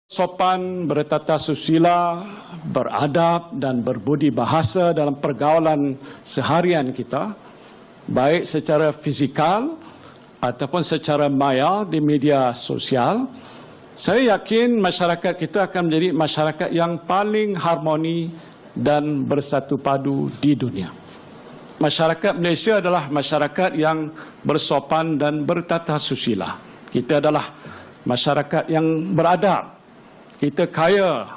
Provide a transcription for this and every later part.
Sopan, bertata susila, beradab dan berbudi bahasa dalam pergaulan seharian kita, baik secara fizikal ataupun secara maya di media sosial, saya yakin masyarakat kita akan menjadi masyarakat yang paling harmoni dan bersatu padu di dunia. Masyarakat Malaysia adalah masyarakat yang bersopan dan bertata susila. Kita adalah masyarakat yang beradab. Kita kaya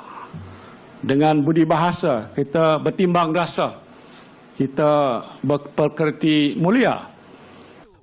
dengan budi bahasa, kita bertimbang rasa, kita berpekerti mulia.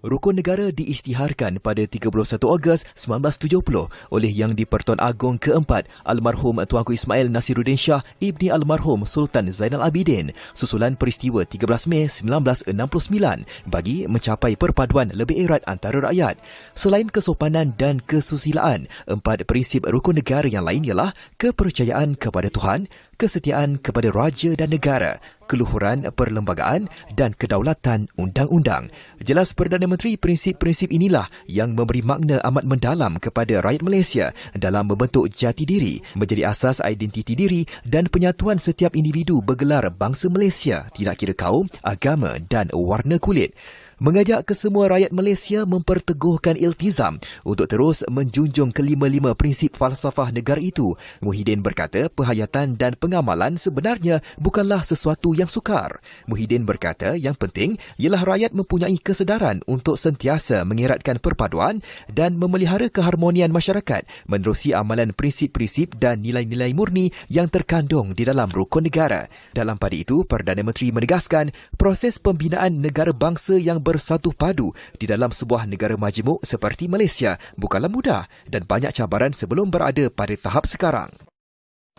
Rukun negara diisytiharkan pada 31 Ogos 1970 oleh Yang di-Pertuan Agong keempat almarhum Tuanku Ismail Nasiruddin Shah ibni almarhum Sultan Zainal Abidin susulan peristiwa 13 Mei 1969 bagi mencapai perpaduan lebih erat antara rakyat. Selain kesopanan dan kesusilaan, 4 prinsip rukun negara yang lain ialah kepercayaan kepada Tuhan, kesetiaan kepada raja dan negara, keluhuran perlembagaan dan kedaulatan undang-undang. Jelas Perdana Menteri, prinsip-prinsip inilah yang memberi makna amat mendalam kepada rakyat Malaysia dalam membentuk jati diri, menjadi asas identiti diri dan penyatuan setiap individu bergelar bangsa Malaysia, tidak kira kaum, agama dan warna kulit. Mengajak kesemua rakyat Malaysia memperteguhkan iltizam untuk terus menjunjung kelima-lima prinsip falsafah negara itu. Muhyiddin berkata penghayatan dan pengamalan sebenarnya bukanlah sesuatu yang sukar. Muhyiddin berkata yang penting ialah rakyat mempunyai kesedaran untuk sentiasa mengeratkan perpaduan dan memelihara keharmonian masyarakat menerusi amalan prinsip-prinsip dan nilai-nilai murni yang terkandung di dalam rukun negara. Dalam pada itu, Perdana Menteri menegaskan proses pembinaan negara bangsa yang bersatu padu di dalam sebuah negara majmuk seperti Malaysia bukanlah mudah dan banyak cabaran sebelum berada pada tahap sekarang.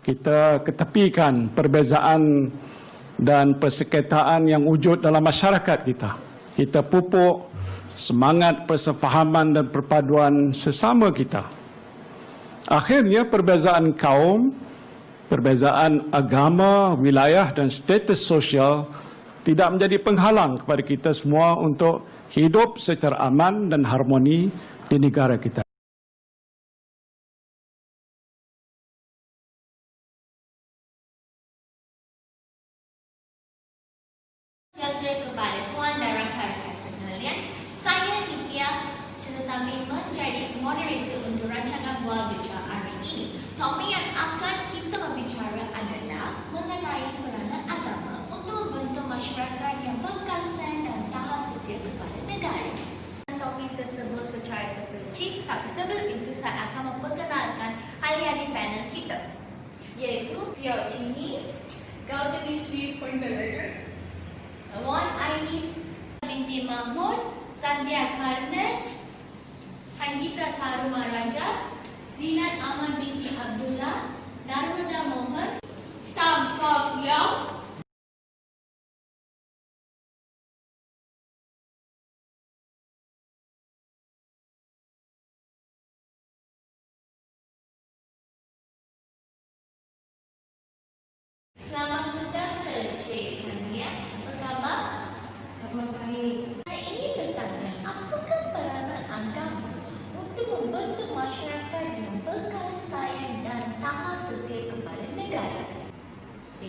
Kita ketepikan perbezaan dan persekitaran yang wujud dalam masyarakat kita. Kita pupuk semangat persefahaman dan perpaduan sesama kita. Akhirnya perbezaan kaum, perbezaan agama, wilayah dan status sosial tidak menjadi penghalang kepada kita semua untuk hidup secara aman dan harmoni di negara kita. Sejahtera kepada Puan dan rakan-rakan sekalian, saya Nitya Tetapi menjadi moderator untuk rancangan Bual Bicara hari ini. Topik yang akan kita berbicara adalah mengenai peranan agama untuk membentuk masyarakat yang berkalasan dan tahan setia kepada negara. Topik tersebut secara terperinci, tapi sebelum itu saya akan memperkenalkan ahli-ahli panel kita, iaitu Piau Cini, Gautami Sri Purnalagan, Wan Aini binti Mahmud, Sandhya Karna, Sangeeta Tharumaraja, Zinat Ahmad binti Abdullah, Narmada Mohan, Tam Kok Leong. Selamat sejahtera Cik Sania. Apa khabar? Khabar baik. Saya ingin bertanya, apakah peranan agama untuk membentuk masyarakat yang berkasih dan tahan setia kepada negara?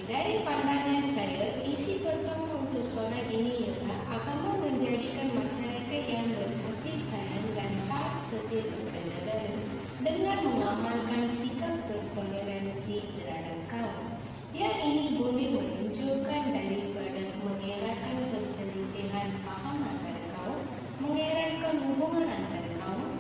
Dari pandangan saya, isi pertama untuk soalan ini ialah agama menjadikan masyarakat yang berkasih sayang dan taat setia kepada negara dengan mengamalkan sikap bertoleransi terhadap kaum. Yang ini boleh menunjukkan daripada mengeratkan perselisihan faham antara kaum, mengeratkan hubungan antara kaum,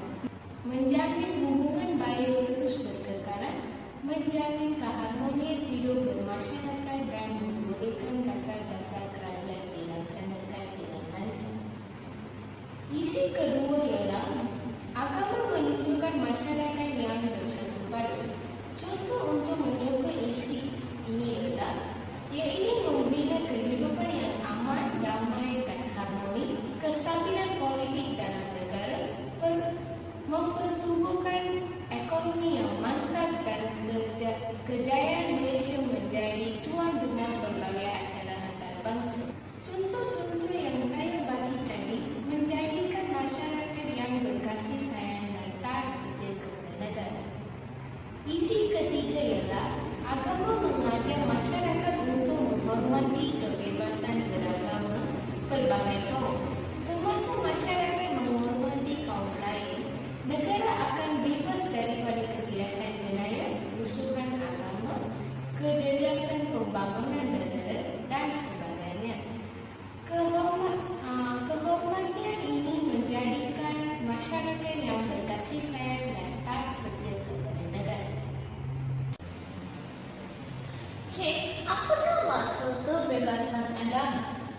menjamin hubungan biologis berkekalan, menjamin keharmonian hidup bermasyarakat dan membolehkan dasar-dasar kerajaan dilaksanakan dengan lancar. Isi kedua ialah agama menunjukkan masyarakat yang bersatu padu. Contoh untuk menyukai isi ini adalah ia ingin membina kehidupan yang aman, damai dan harmoni, kestabilan politik dalam negara, mempertumbuhkan ekonomi yang mantap dan kejayaan Malaysia menjadi tuan rumah berbagai acara antarabangsa. Contoh-contoh yang saya bagi tadi menjadikan masyarakat yang berkasih sayang dan taat setia kepada negara. Isi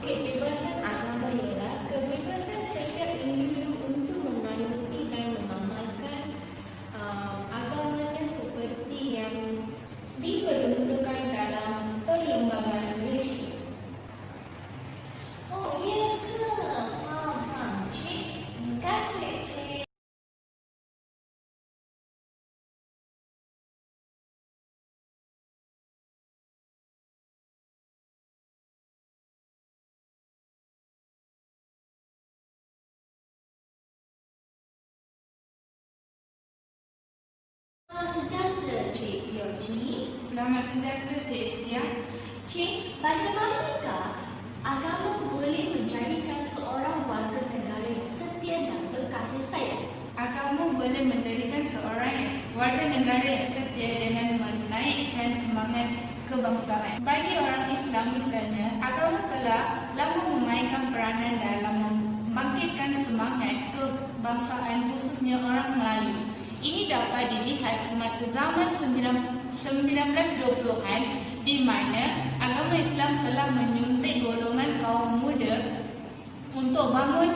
kebebasan agama ialah kebebasan setiap individu untuk menganuti dan mengamalkan agamanya seperti yang diperuntukkan dalam Perlembagaan Malaysia. Oh, ya ke? Faham, Cik. Terima kasih, Cik. Selamat sejahtera, Cik Tioji. Selamat sejahtera, Cik Tia. Cik, bagaimanakah agama boleh menjadikan seorang warga negara yang setia dan berkasih sayang? Agama boleh menjadikan seorang warga negara yang setia dengan menaikkan semangat kebangsaan. Bagi orang Islam misalnya, agama telah lama memainkan peranan dalam membangkitkan semangat kebangsaan khususnya orang Melayu. Ini dapat dilihat semasa zaman 1920-an di mana agama Islam telah menyuntik golongan kaum muda untuk bangun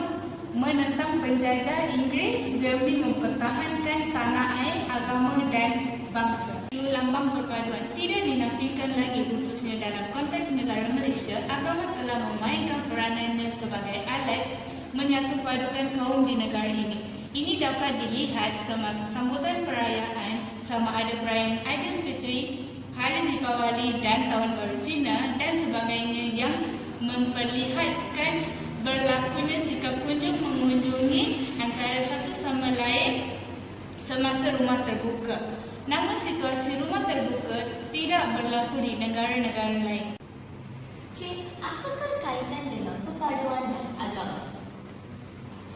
menentang penjajah Inggeris demi mempertahankan tanah air, agama dan bangsa. Itu lambang perpaduan. Tidak dinafikan lagi khususnya dalam konteks negara Malaysia, agama telah memainkan peranannya sebagai alat menyatupadukan kaum di negara ini. Ini dapat dilihat semasa sambutan perayaan sama ada perayaan Aidilfitri, Hari Deepawali dan Tahun Baru Cina dan sebagainya yang memperlihatkan berlakunya sikap kunjung mengunjungi antara satu sama lain semasa rumah terbuka. Namun situasi rumah terbuka tidak berlaku di negara-negara lain. Cik, apakah kaitan dengan perpaduan dan agama?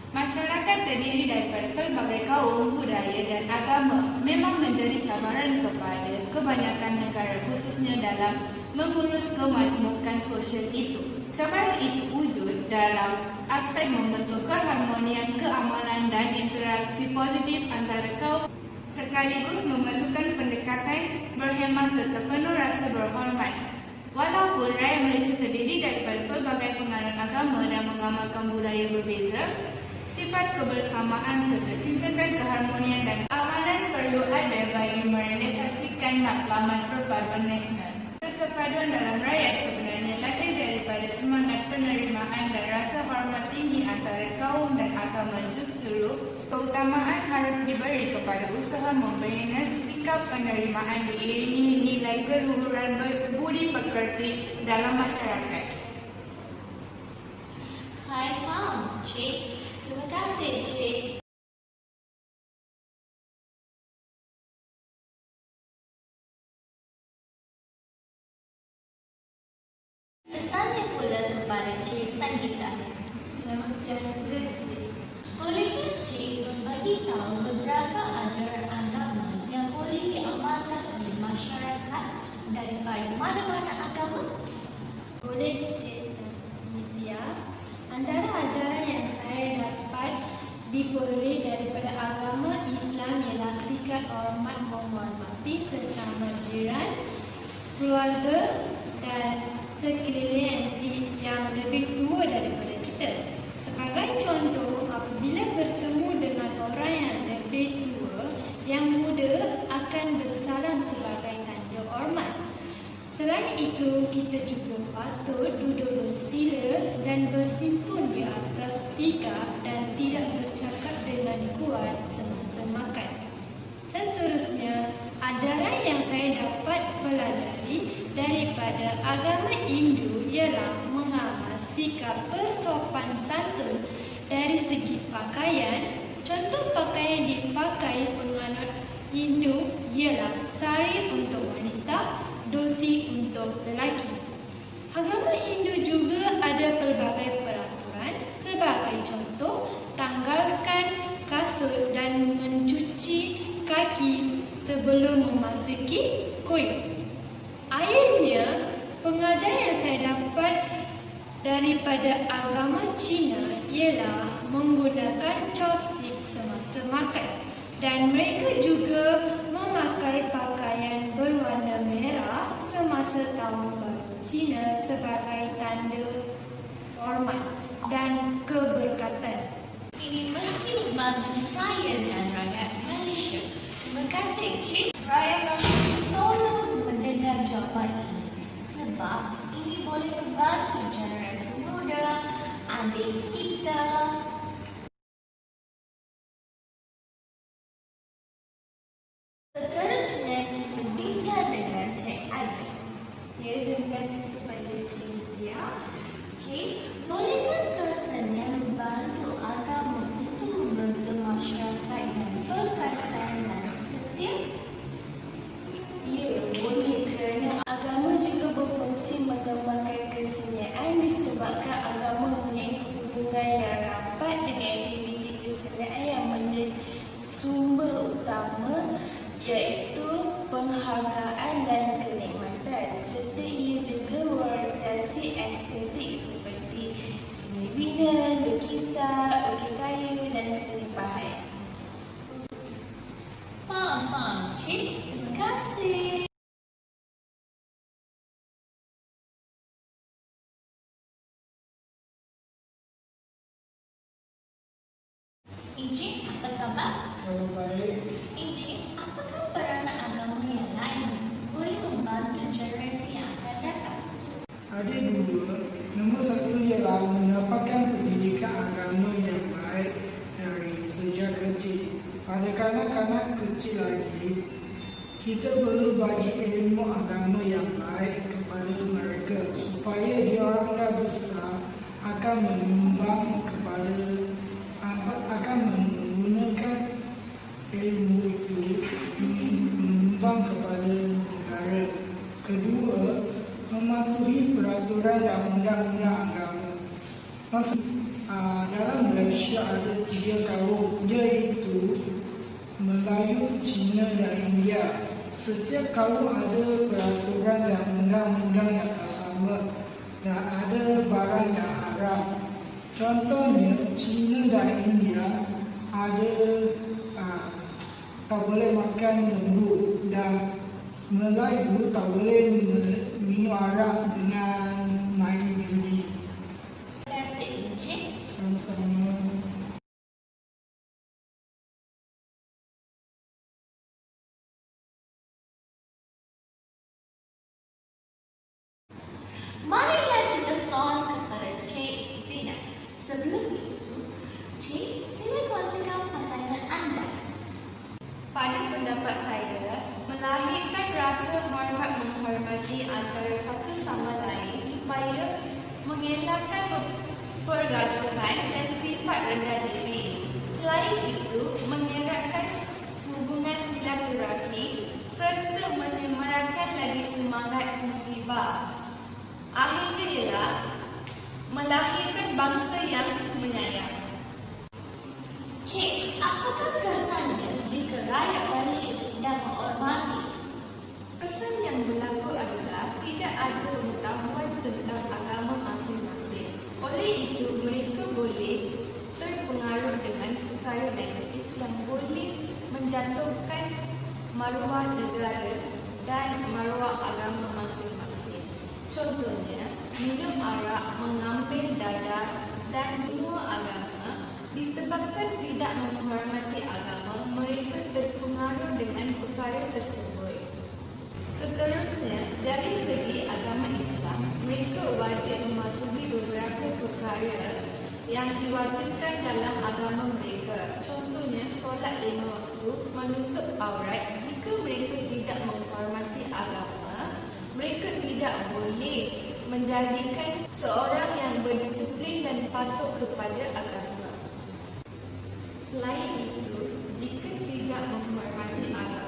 Masyarakat terdiri daripada pelbagai kaum, budaya dan agama memang menjadi cabaran kepada kebanyakan negara khususnya dalam mengurus kemajmukan sosial itu. Cabaran itu wujud dalam aspek membentuk keharmonian, keamanan dan interaksi positif antara kaum sekaligus memerlukan pendekatan berhemat serta penuh rasa berhormat. Walaupun rakyat Malaysia terdiri daripada pelbagai penganut agama dan mengamalkan budaya berbeza, sifat kebersamaan serta cinta dan keharmonian dan keamanan perlu ada bagi merealisasikan matlamat perpaduan nasional. Kesepaduan dalam rakyat sebenarnya lahir daripada semangat penerimaan dan rasa hormat tinggi antara kaum dan agama. Justru keutamaan harus diberi kepada usaha membina sikap penerimaan diiringi nilai keluhuran berbudi pekerti dalam masyarakat. Saya faham, Cik. Terima kasih, Cik. Bertanya pula kepada Cik Sanggita. Selamat sejahtera, Cik. Bolehkah Cik membagi tahu beberapa ajaran agama yang boleh diamalkan oleh masyarakat daripada mana-mana agama? Boleh, Cik Nitya. Antara ajaran yang saya dapat diperoleh daripada agama Islam ialah sikap hormat menghormati sesama jiran, keluarga dan sekeliling yang lebih tua daripada kita. Sebagai contoh, apabila bertemu dengan orang yang lebih tua, yang muda akan bersalam sebagai tanda hormat. Selain itu, kita juga patut duduk bersila dan bersimpun di atas tikar dan tidak bercakap dengan kuat semasa makan. Seterusnya, ajaran yang saya dapat pelajari daripada agama Hindu ialah mengamal sikap bersopan santun dari segi pakaian. Contoh pakaian dipakai penganut Hindu ialah sari untuk wanita, dhoti untuk lelaki. Agama Hindu juga ada pelbagai peraturan. Sebagai contoh, tanggalkan kasut dan mencuci kaki sebelum memasuki kuil. Akhirnya, pengajaran yang saya dapat daripada agama Cina ialah menggunakan chopstick semasa makan. Dan mereka juga memakai pakaian berwarna merah semasa Tahun Baru Cina sebagai tanda hormat dan keberkatan. Ini mesti membantu saya dan rakyat Malaysia. Terima kasih, Cik. Rakyat Malaysia tolong mendengar jawapan ini sebab ini boleh membantu generasi muda, adik kita. Seterusnya kita bincang dengan Cik Aziz. Ya, terima kasih kepada Cik Nidya. Cik, bolehkah kesannya membantu agama untuk membantu masyarakat yang berkasihan dan setia? Ya, boleh kerana agama juga berfungsi mengembangkan kesenian disebabkan agama mempunyai hubungan yang rapat dengan aktiviti kesenian yang menjadi sumber utama iaitu penghargaan dan kenikmatan serta ia juga merepresentasi estetik seperti seni bina, lukisan, ukir kayu dan seni pahat. Faham, Cik. Terima kasih. Encik, apa khabar? Kalau baik, Encik, apakah peranan agama yang lain boleh membantu generasi yang akan datang? ada dua. Nombor satu ialah mendapatkan pendidikan agama yang baik dari sejak kecil. Pada kanak-kanak kecil lagi, kita perlu bagi ilmu agama yang baik kepada mereka supaya diorang dah besar akan menyumbang kepada akan menggunakan ilmu itu menyumbang kepada negara. Kedua, mematuhi peraturan dan undang-undang agama. Dalam Malaysia ada 3 kaum, iaitu Melayu, Cina dan India. Setiap kaum ada peraturan dan undang-undang yang tak sama dan ada barang yang haram. Contohnya, Cina dan India ada tak boleh makan lembu dan Melayu tak boleh minum arak dengan main judi. Terima kasih, Encik. Sama-sama. Marilah kita soal kepada Cik Zina. Sebelum itu, Cik, sila kongsikan pandangan anda. Pada pendapat saya, melahirkan rasa hormat menghormati antara satu sama lain supaya mengelakkan pergaduhan dan sifat rendah diri. Selain itu, mengeratkan hubungan silaturahmi serta menyemarakkan lagi semangat muhibah. Akhirnya ialah melahirkan bangsa yang menyayang. Cik, apakah kesannya jika rakyat Malaysia tidak menghormati? Kesan yang berlaku adalah tidak ada pengetahuan tentang agama masing-masing. Oleh itu, mereka boleh terpengaruh dengan perkara negatif yang boleh menjatuhkan maruah negara dan maruah agama masing-masing. Contohnya, minum arak, mengambil darah dan semua agama disebabkan tidak menghormati agama, mereka terpengaruh dengan perkara tersebut. Seterusnya, dari segi agama Islam, mereka wajib mematuhi beberapa perkara yang diwajibkan dalam agama mereka. Contohnya, solat 5 waktu, menutup aurat. Jika mereka tidak menghormati agama, mereka tidak boleh menjadikan seorang yang berdisiplin dan patuh kepada agama. Selain itu, jika tidak menghormati agama,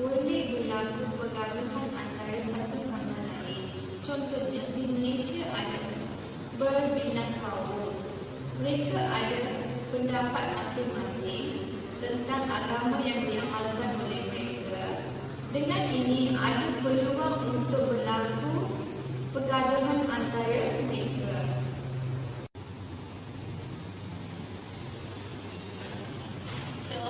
boleh berlaku pergaduhan antara satu sama lain. Contohnya, di Malaysia ada berbina kaum. Mereka ada pendapat masing-masing tentang agama yang diamalkan oleh mereka. Dengan ini, ada peluang untuk berlaku pergaduhan antara mereka.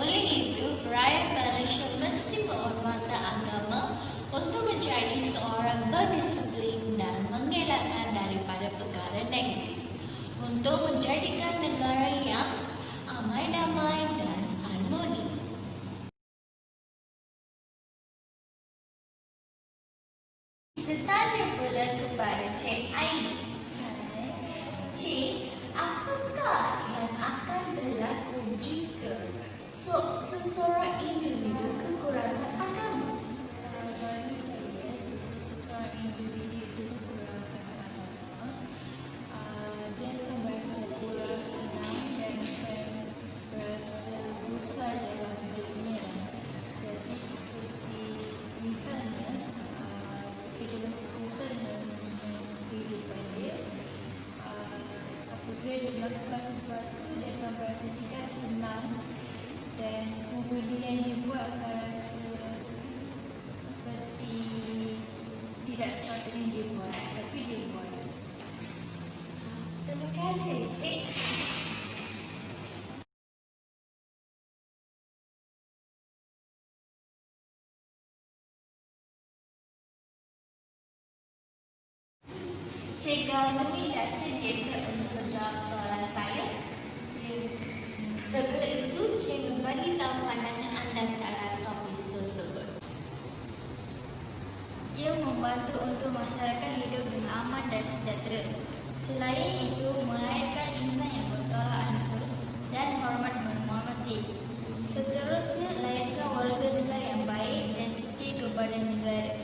Oleh itu, rakyat Malaysia mesti menghormati agama untuk menjadi seorang berdisiplin dan mengelakkan daripada perkara negatif. untuk menjadikan negara yang aman, damai dan harmoni. Kita tanya pula kepada Cik Aini. Cik, apakah yang akan berlaku jika seseorang individu kekurangan agama? Bagi saya, jika seseorang individu itu kekurangan agama, dia akan merasa kurang senang dan akan merasa gusar dalam hidupnya. Jadi seperti misalnya, jika dia merasa gusar dengan kehidupan dia, apabila dia melakukan sesuatu, dia akan merasa tidak senang dan semua benda yang dia buat akan rasa seperti tidak sepatutnya dia buat, tapi dia buat. Terima kasih, Cik. Cik Galmani dah sedia untuk menjawab soalan saya? Sebelum itu, Cik memberi tahu pandangan anda terhadap topik tersebut. Ia membantu untuk masyarakat hidup dengan aman dan sejahtera. Selain itu, melahirkan insan yang bertolak ansur dan hormat menghormati. Seterusnya, lahirkan warga negara yang baik dan setia kepada negara.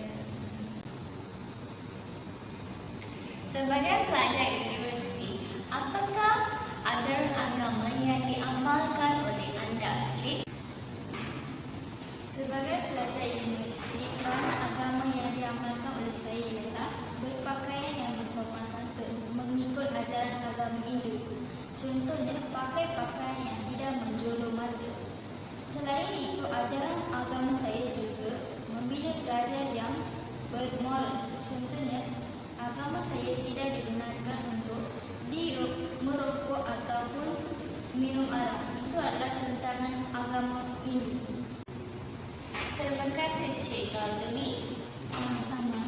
Sebagai pelajar universiti, apakah ajaran agama yang diamalkan oleh anda, Cik? Sebagai pelajar universiti, peranan agama yang diamalkan oleh saya ialah berpakaian yang bersopan santun mengikut ajaran agama Hindu. Contohnya, pakai pakaian yang tidak menjolok mata. Selain itu, ajaran agama saya juga membina pelajar yang bermoral. Contohnya, agama saya tidak dibenarkan untuk merokok ataupun minum arak. Itu adalah tentangan agama Hindu. Terima kasih, Cik Galmani. Sama-sama.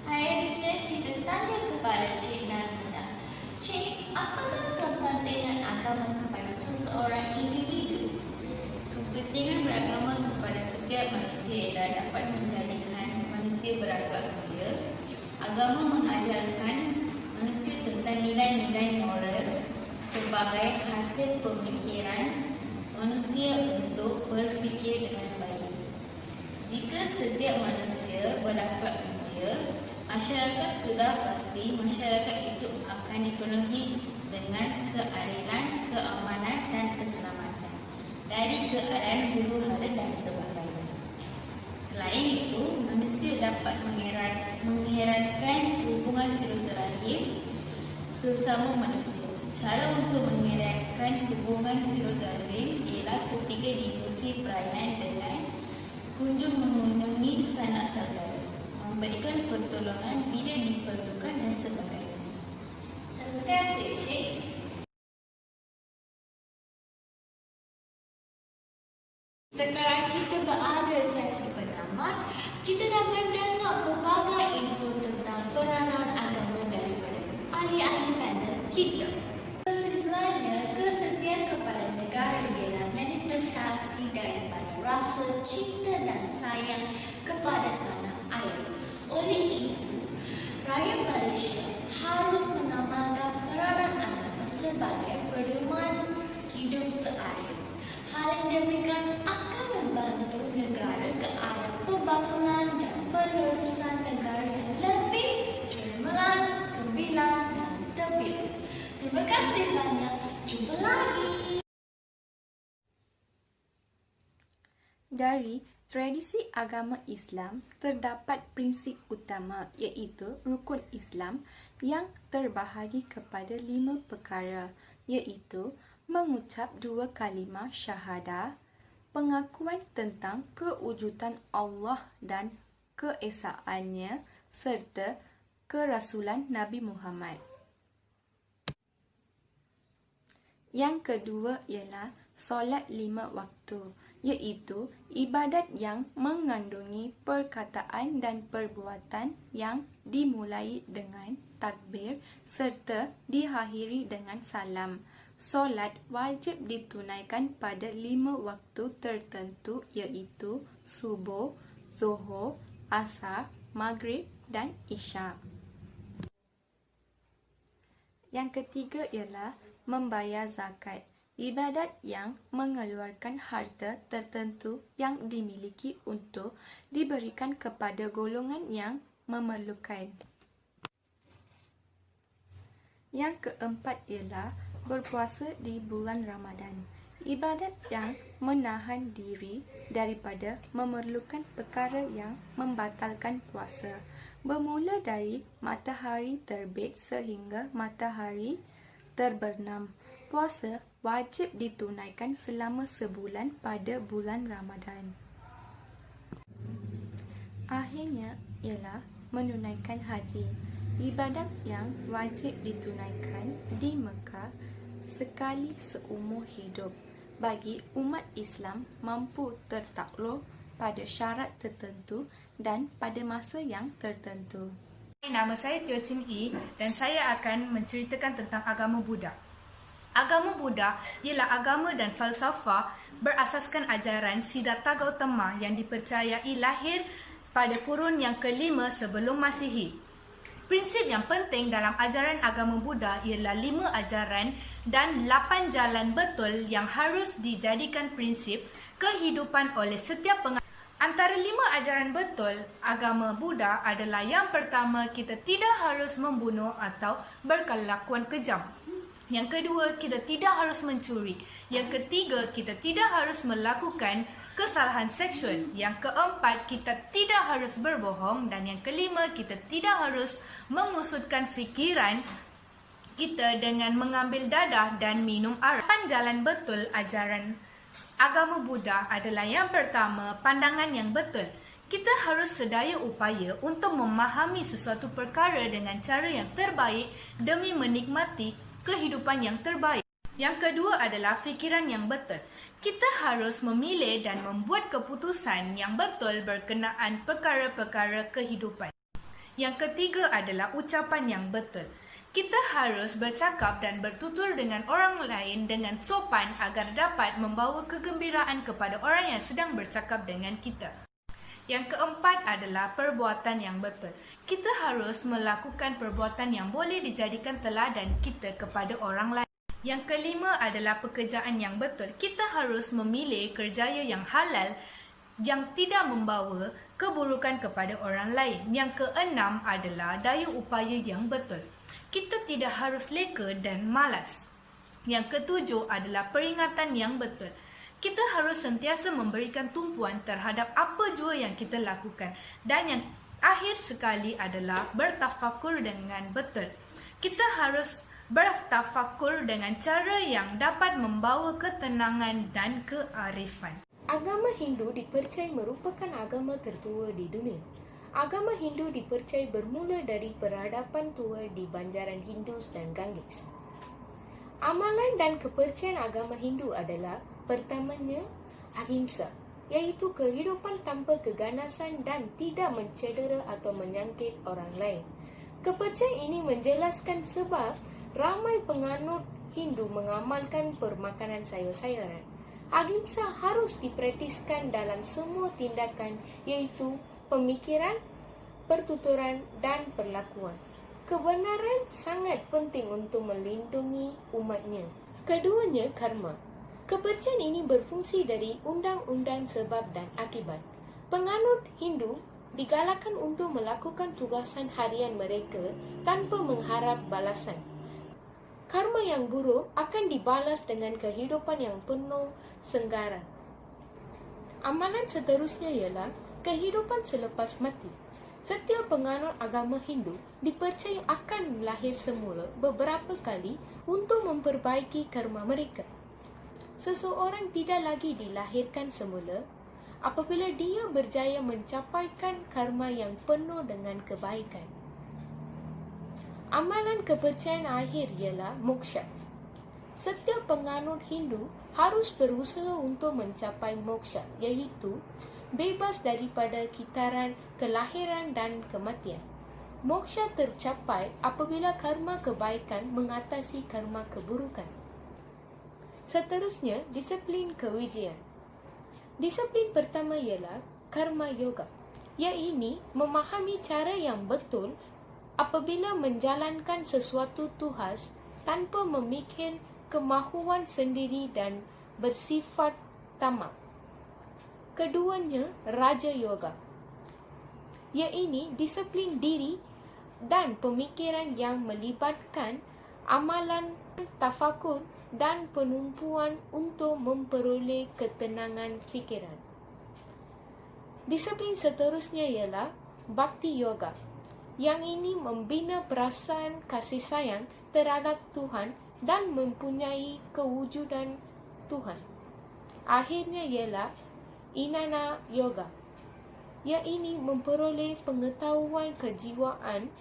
Akhirnya kita tanya kepada Cik Narmada. Cik, apakah kepentingan agama kepada seseorang individu? Kepentingan beragama kepada setiap manusia ialah dapat menjadikan manusia berakhlak mulia. Agama mengajarkan manusia tentang nilai-nilai moral sebagai hasil pemikiran manusia untuk berfikir dengan baik. Jika setiap manusia berakhlak mulia, masyarakat sudah pasti masyarakat itu akan dipenuhi dengan keadilan, keamanan dan keselamatan dari keadaan huru-hara dan sebagainya. Selain itu, manusia dapat mengeratkan hubungan silaturahim sesama manusia. Cara untuk mengeratkan hubungan silaturahim ialah ketika diurusi peranan dengan kunjung mengunjungi sanak saudara, memberikan pertolongan bila diperlukan dan sebagainya. Terima kasih, Cik. Sekarang kita berada sesi pertama. Kita dah mendengar pelbagai info tentang peranan agama daripada ahli-ahli panel kita. Kesimpulannya, kesetiaan kepada negara ialah manifestasi daripada rasa cinta dan sayang kepada tanah air. Oleh itu, rakyat Malaysia harus mengamalkan peranan agama sebagai pedoman hidup seakhir. Hal yang demikian akan membantu negara ke arah pembangunan dan penerusan negara yang lebih cemerlang, gemilang dan terpilih. Terima kasih banyak. Jumpa lagi. Dari tradisi agama Islam, terdapat prinsip utama iaitu rukun Islam yang terbahagi kepada 5 perkara, iaitu mengucap 2 kalimah syahadah, pengakuan tentang kewujudan Allah dan keesaannya, serta kerasulan Nabi Muhammad. Yang kedua ialah solat 5 waktu, iaitu ibadat yang mengandungi perkataan dan perbuatan yang dimulai dengan takbir serta diakhiri dengan salam. Solat wajib ditunaikan pada 5 waktu tertentu iaitu subuh, zuhur, asar, maghrib dan isyak. Yang ketiga ialah membayar zakat, ibadat yang mengeluarkan harta tertentu yang dimiliki untuk diberikan kepada golongan yang memerlukan. Yang keempat ialah berpuasa di bulan Ramadan, ibadat yang menahan diri daripada memerlukan perkara yang membatalkan puasa, bermula dari matahari terbit sehingga matahari terbenam. Puasa wajib ditunaikan selama sebulan pada bulan Ramadan. Akhirnya ialah menunaikan haji, ibadat yang wajib ditunaikan di Mekah sekali seumur hidup bagi umat Islam mampu tertakluk pada syarat tertentu dan pada masa yang tertentu. Nama saya Teo Chin Yi dan saya akan menceritakan tentang agama Buddha. Agama Buddha ialah agama dan falsafah berasaskan ajaran Siddhartha Gautama yang dipercayai lahir pada kurun yang kelima sebelum Masihi. Prinsip yang penting dalam ajaran agama Buddha ialah 5 ajaran dan 8 jalan betul yang harus dijadikan prinsip kehidupan oleh setiap penganut. Antara 5 ajaran betul agama Buddha adalah yang pertama, kita tidak harus membunuh atau berkelakuan kejam. Yang kedua, kita tidak harus mencuri. Yang ketiga, kita tidak harus melakukan kesalahan seksual. Yang keempat, kita tidak harus berbohong. Dan yang kelima, kita tidak harus mengusutkan fikiran kita dengan mengambil dadah dan minum arak. 8 jalan betul ajaran agama Buddha adalah yang pertama, pandangan yang betul. Kita harus sedaya upaya untuk memahami sesuatu perkara dengan cara yang terbaik demi menikmati kehidupan yang terbaik. Yang kedua adalah fikiran yang betul. Kita harus memilih dan membuat keputusan yang betul berkenaan perkara-perkara kehidupan. Yang ketiga adalah ucapan yang betul. Kita harus bercakap dan bertutur dengan orang lain dengan sopan agar dapat membawa kegembiraan kepada orang yang sedang bercakap dengan kita. Yang keempat adalah perbuatan yang betul. Kita harus melakukan perbuatan yang boleh dijadikan teladan kita kepada orang lain. Yang kelima adalah pekerjaan yang betul. Kita harus memilih kerjaya yang halal yang tidak membawa keburukan kepada orang lain. Yang keenam adalah daya upaya yang betul. Kita tidak harus leka dan malas. Yang ketujuh adalah peringatan yang betul. Kita harus sentiasa memberikan tumpuan terhadap apa jua yang kita lakukan. Dan yang akhir sekali adalah bertafakur dengan betul. Kita harus bertafakur dengan cara yang dapat membawa ketenangan dan kearifan. Agama Hindu dipercayai merupakan agama tertua di dunia. Agama Hindu dipercayai bermula dari peradaban tua di banjaran Hindus dan Ganges. Amalan dan kepercayaan agama Hindu adalah pertamanya ahimsa, iaitu kehidupan tanpa keganasan dan tidak mencedera atau menyakit orang lain. Kepercayaan ini menjelaskan sebab ramai penganut Hindu mengamalkan permakanan sayur-sayuran. Ahimsa harus dipraktiskan dalam semua tindakan, iaitu pemikiran, pertuturan dan perlakuan. Kebenaran sangat penting untuk melindungi umatnya. Keduanya, karma. Kepercayaan ini berfungsi dari undang-undang sebab dan akibat. Penganut Hindu digalakkan untuk melakukan tugasan harian mereka tanpa mengharap balasan. Karma yang buruk akan dibalas dengan kehidupan yang penuh senggara. Amalan seterusnya ialah kehidupan selepas mati. Setiap penganut agama Hindu dipercayai akan lahir semula beberapa kali untuk memperbaiki karma mereka. Seseorang tidak lagi dilahirkan semula apabila dia berjaya mencapaikan karma yang penuh dengan kebaikan. Amalan kepercayaan akhir ialah moksha. Setiap penganut Hindu harus berusaha untuk mencapai moksha, iaitu bebas daripada kitaran kelahiran dan kematian. Moksha tercapai apabila karma kebaikan mengatasi karma keburukan. Seterusnya, disiplin kewijian. Disiplin pertama ialah karma yoga. Iaitu memahami cara yang betul apabila menjalankan sesuatu tugas tanpa memikir kemahuan sendiri dan bersifat tamak. Keduanya, Raja Yoga. Iaitu disiplin diri dan pemikiran yang melibatkan amalan tafakur dan penumpuan untuk memperoleh ketenangan fikiran. Disiplin seterusnya ialah Bhakti Yoga. Yang ini membina perasaan kasih sayang terhadap Tuhan dan mempunyai kewujudan Tuhan. Akhirnya ialah Inana Yoga. Yang ini memperoleh pengetahuan kejiwaan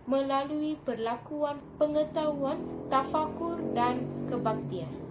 melalui perlakuan pengetahuan, tafakur dan kebaktian.